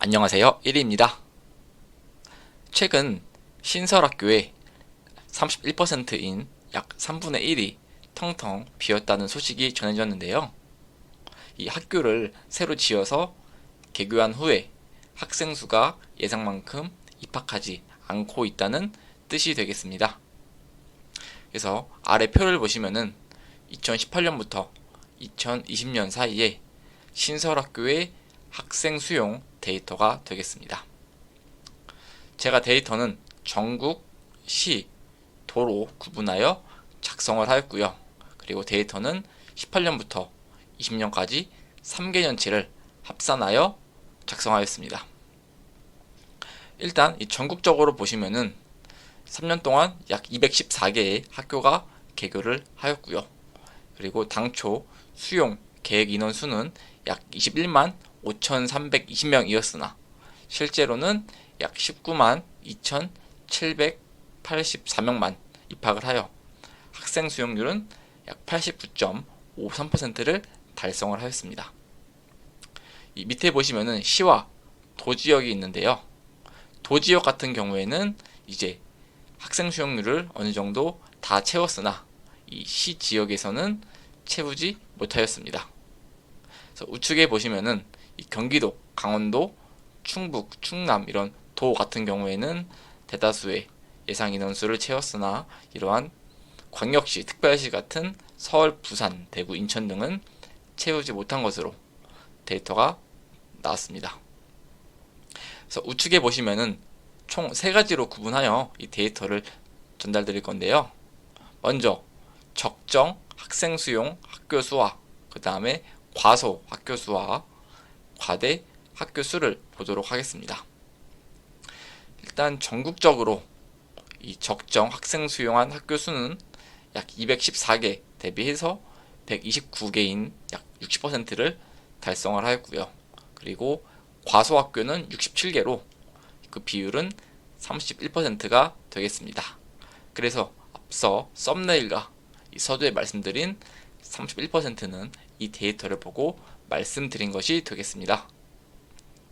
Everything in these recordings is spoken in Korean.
안녕하세요. 1위입니다. 최근 신설학교의 31%인 약 3분의 1이 텅텅 비었다는 소식이 전해졌는데요. 이 학교를 새로 지어서 개교한 후에 학생 수가 예상만큼 입학하지 않고 있다는 뜻이 되겠습니다. 그래서 아래 표를 보시면은 2018년부터 2020년 사이에 신설학교의 학생 수용 데이터가 되겠습니다. 제가 데이터는 전국, 시, 도로 구분하여 작성을 하였고요. 그리고 데이터는 18년부터 20년까지 3개년치를 합산하여 작성하였습니다. 일단 이 전국적으로 보시면은 3년 동안 약 214개의 학교가 개교를 하였고요. 그리고 당초 수용 계획 인원 수는 약 21만 5,320명이었으나 실제로는 약 19만 2,784명만 입학을 하여 학생 수용률은 약 89.53%를 달성을 하였습니다. 이 밑에 보시면은 시와 도지역이 있는데요. 도지역 같은 경우에는 이제 학생 수용률을 어느 정도 다 채웠으나 이 시 지역에서는 채우지 못하였습니다. 그래서 우측에 보시면은 이 경기도, 강원도, 충북, 충남 이런 도 같은 경우에는 대다수의 예상 인원수를 채웠으나 이러한 광역시, 특별시 같은 서울, 부산, 대구, 인천 등은 채우지 못한 것으로 데이터가 나왔습니다. 그래서 우측에 보시면은 총 3가지로 구분하여 이 데이터를 전달드릴 건데요. 먼저 적정 학생 수용 학교 수와 그 다음에 과소 학교 수와 과대 학교 수를 보도록 하겠습니다. 일단 전국적으로 이 적정 학생 수용한 학교 수는 약 214개 대비해서 129개인 약 60%를 달성을 하였고요. 그리고 과소 학교는 67개로 그 비율은 31%가 되겠습니다. 그래서 앞서 썸네일과 이 서두에 말씀드린 31%는 이 데이터를 보고 말씀드린 것이 되겠습니다.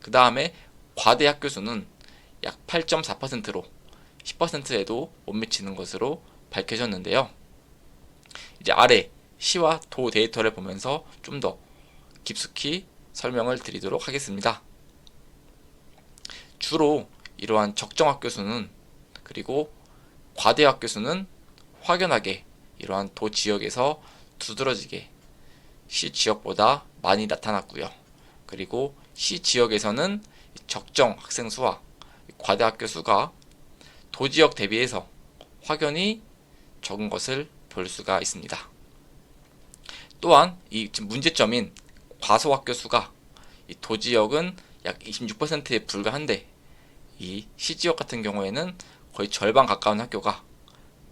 그 다음에 과대 학교 수는 약 8.4%로 10%에도 못 미치는 것으로 밝혀졌는데요. 이제 아래 시와 도 데이터를 보면서 좀 더 깊숙이 설명을 드리도록 하겠습니다. 주로 이러한 적정 학교 수는 그리고 과대 학교 수는 확연하게 이러한 도 지역에서 두드러지게 시 지역보다 많이 나타났고요. 그리고 시 지역에서는 적정 학생 수와 과대 학교 수가 도 지역 대비해서 확연히 적은 것을 볼 수가 있습니다. 또한 이 문제점인 과소 학교 수가 이 도 지역은 약 26%에 불과한데 이 시 지역 같은 경우에는 거의 절반 가까운 학교가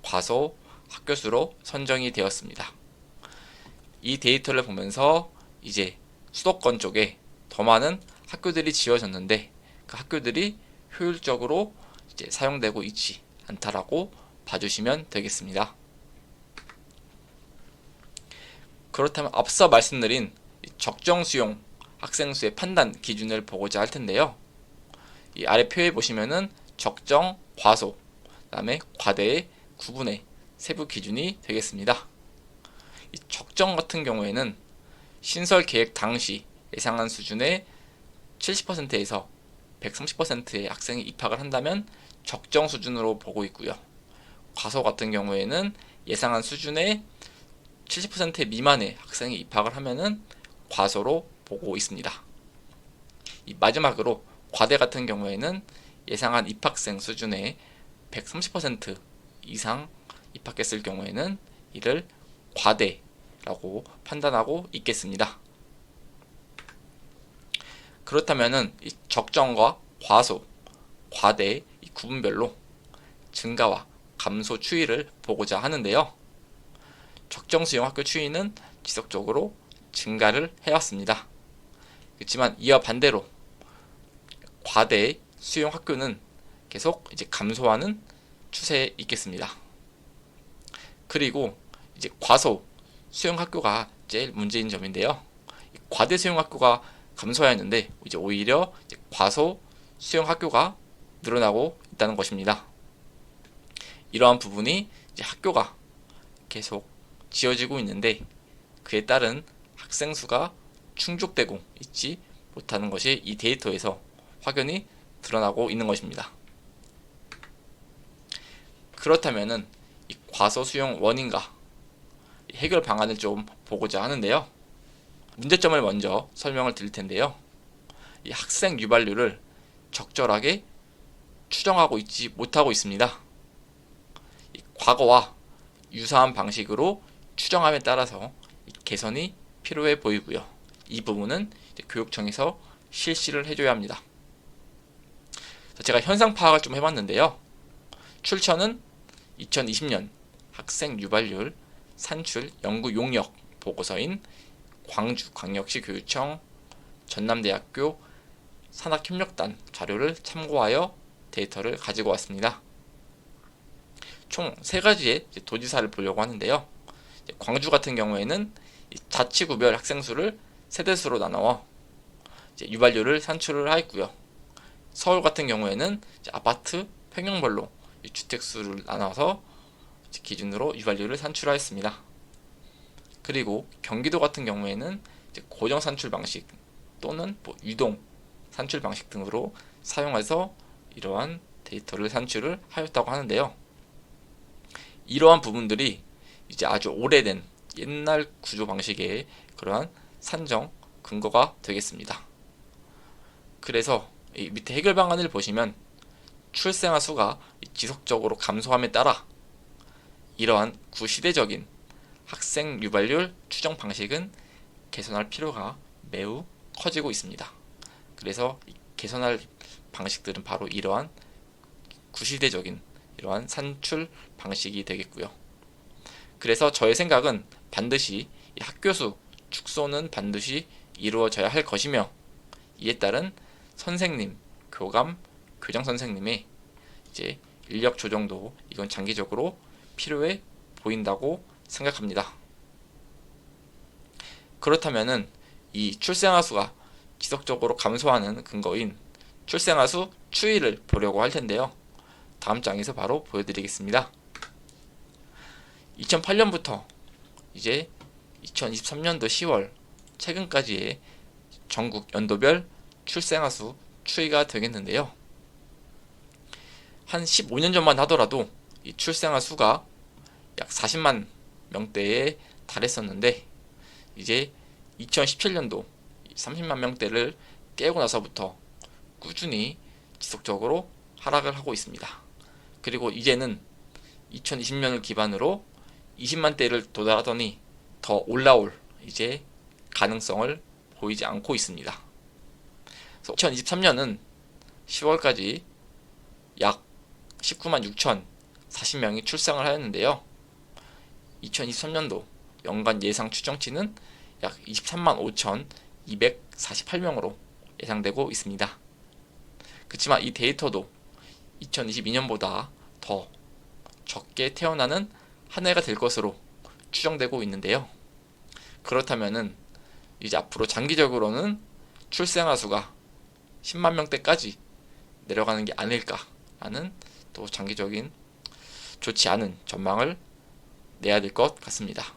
과소 학교 수로 선정이 되었습니다. 이 데이터를 보면서 이제 수도권 쪽에 더 많은 학교들이 지어졌는데 그 학교들이 효율적으로 이제 사용되고 있지 않다라고 봐주시면 되겠습니다. 그렇다면 앞서 말씀드린 적정 수용 학생 수의 판단 기준을 보고자 할 텐데요. 이 아래 표에 보시면은 적정, 과소, 그다음에 과대의 구분의 세부 기준이 되겠습니다. 이 적정 같은 경우에는 신설 계획 당시 예상한 수준의 70%에서 130%의 학생이 입학을 한다면 적정 수준으로 보고 있고요. 과소 같은 경우에는 예상한 수준의 70% 미만의 학생이 입학을 하면은 과소로 보고 있습니다. 이 마지막으로 과대 같은 경우에는 예상한 입학생 수준의 130% 이상 입학했을 경우에는 이를 과대라고 판단하고 있겠습니다. 그렇다면은 이 적정과 과소, 과대 이 구분별로 증가와 감소 추이를 보고자 하는데요. 적정 수용 학교 추이는 지속적으로 증가를 해왔습니다. 그렇지만 이와 반대로 과대 수용 학교는 계속 이제 감소하는 추세에 있겠습니다. 그리고 이제 과소 수용 학교가 제일 문제인 점인데요. 과대 수용 학교가 감소하였는데 이제 오히려 이제 과소 수용 학교가 늘어나고 있다는 것입니다. 이러한 부분이 이제 학교가 계속 지어지고 있는데 그에 따른 학생 수가 충족되고 있지 못하는 것이 이 데이터에서 확연히 드러나고 있는 것입니다. 그렇다면은 이 과소 수용 원인과 해결 방안을 좀 보고자 하는데요. 문제점을 먼저 설명을 드릴 텐데요. 이 학생 유발률을 적절하게 추정하고 있지 못하고 있습니다. 과거와 유사한 방식으로 추정함에 따라서 개선이 필요해 보이고요. 이 부분은 교육청에서 실시를 해줘야 합니다. 제가 현상 파악을 좀 해봤는데요. 출처는 2020년 학생 유발률 산출 연구 용역 보고서인 광주광역시 교육청 전남대학교 산학협력단 자료를 참고하여 데이터를 가지고 왔습니다. 총 3가지의 도지사를 보려고 하는데요. 광주 같은 경우에는 자치구별 학생 수를 세대수로 나누어 유발률을 산출을 하였고요. 서울 같은 경우에는 아파트 평형별로 주택수를 나눠서 기준으로 유발률을 산출하였습니다. 그리고 경기도 같은 경우에는 고정 산출 방식 또는 유동 산출 방식 등으로 사용해서 이러한 데이터를 산출을 하였다고 하는데요. 이러한 부분들이 이제 아주 오래된 옛날 구조 방식의 그러한 산정 근거가 되겠습니다. 그래서 이 밑에 해결 방안을 보시면 출생아 수가 지속적으로 감소함에 따라 이러한 구시대적인 학생 유발률 추정 방식은 개선할 필요가 매우 커지고 있습니다. 그래서 개선할 방식들은 바로 이러한 구시대적인 이러한 산출 방식이 되겠고요. 그래서 저의 생각은 반드시 학교수 축소는 반드시 이루어져야 할 것이며 이에 따른 선생님, 교감, 교장 선생님의 이제 인력 조정도 이건 장기적으로 필요해 보인다고 생각합니다. 그렇다면은 이 출생아 수가 지속적으로 감소하는 근거인 출생아 수 추이를 보려고 할 텐데요. 다음 장에서 바로 보여드리겠습니다. 2008년부터 이제 2023년도 10월 최근까지의 전국 연도별 출생아 수 추이가 되겠는데요. 한 15년 전만 하더라도 이 출생아 수가 약 40만 명대에 달했었는데 이제 2017년도 30만 명대를 깨고 나서부터 꾸준히 지속적으로 하락을 하고 있습니다. 그리고 이제는 2020년을 기반으로 20만 대를 도달하더니 더 올라올 이제 가능성을 보이지 않고 있습니다. 그래서 2023년은 10월까지 약 19만 6천 40명이 출생을 하였는데요. 2023년도 연간 예상 추정치는 약 23만 5천 248명으로 예상되고 있습니다. 그렇지만 이 데이터도 2022년보다 더 적게 태어나는 한 해가 될 것으로 추정되고 있는데요. 그렇다면은 이제 앞으로 장기적으로는 출생아 수가 10만 명대까지 내려가는 게 아닐까라는 또 장기적인 좋지 않은 전망을 내야 될 것 같습니다.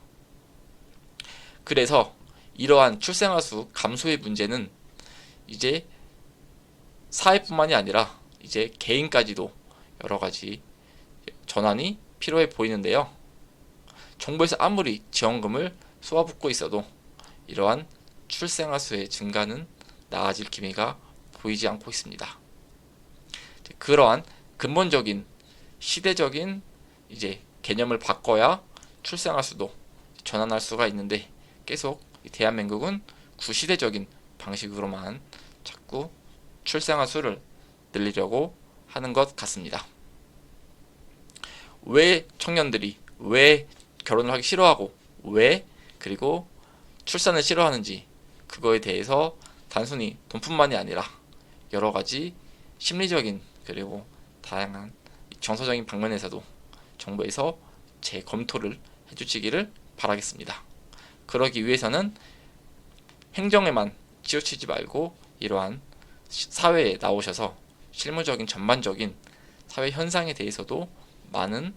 그래서 이러한 출생아 수 감소의 문제는 이제 사회뿐만이 아니라 이제 개인까지도 여러 가지 전환이 필요해 보이는데요. 정부에서 아무리 지원금을 쏘아붓고 있어도 이러한 출생아 수의 증가는 나아질 기미가 보이지 않고 있습니다. 그러한 근본적인 시대적인 이제 개념을 바꿔야 출생아 수도 전환할 수가 있는데 계속 대한민국은 구시대적인 방식으로만 자꾸 출생아 수를 늘리려고 하는 것 같습니다. 왜 청년들이 왜 결혼을 하기 싫어하고 왜 그리고 출산을 싫어하는지 그거에 대해서 단순히 돈뿐만이 아니라 여러 가지 심리적인 그리고 다양한 정서적인 방면에서도 정부에서 재검토를 해주시기를 바라겠습니다. 그러기 위해서는 행정에만 치우치지 말고 이러한 사회에 나오셔서 실무적인 전반적인 사회 현상에 대해서도 많은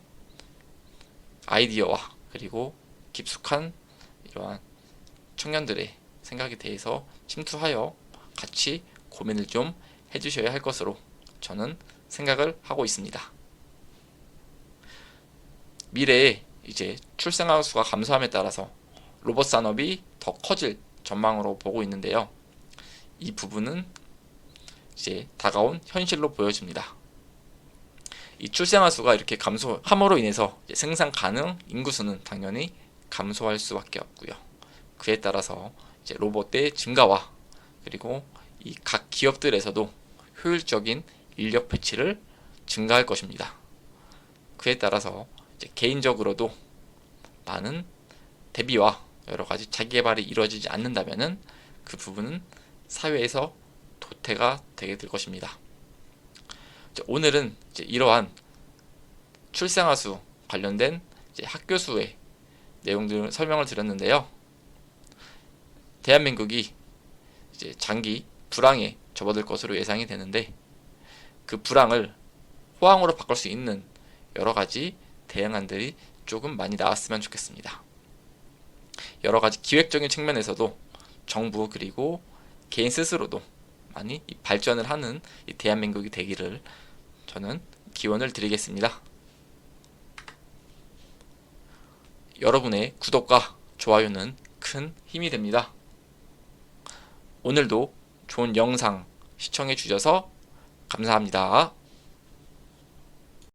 아이디어와 그리고 깊숙한 이러한 청년들의 생각에 대해서 침투하여 같이 고민을 좀 해주셔야 할 것으로 저는 생각을 하고 있습니다. 미래에 이제 출생아 수가 감소함에 따라서 로봇 산업이 더 커질 전망으로 보고 있는데요. 이 부분은 이제 다가온 현실로 보여집니다. 이 출생아 수가 이렇게 감소함으로 인해서 생산 가능 인구수는 당연히 감소할 수밖에 없고요. 그에 따라서 이제 로봇의 증가와 그리고 이 각 기업들에서도 효율적인 인력 배치를 증가할 것입니다. 그에 따라서 이제 개인적으로도 많은 대비와 여러 가지 자기 개발이 이루어지지 않는다면은 그 부분은 사회에서 도태가 되게 될 것입니다. 오늘은 이제 이러한 출생아 수 관련된 이제 학교 수의 내용들을 설명을 드렸는데요. 대한민국이 이제 장기 불황에 접어들 것으로 예상이 되는데 그 불황을 호황으로 바꿀 수 있는 여러 가지 대응안들이 조금 많이 나왔으면 좋겠습니다. 여러 가지 기획적인 측면에서도 정부 그리고 개인 스스로도 많이 발전을 하는 이 대한민국이 되기를 저는 기원을 드리겠습니다. 여러분의 구독과 좋아요는 큰 힘이 됩니다. 오늘도 좋은 영상 시청해 주셔서 감사합니다.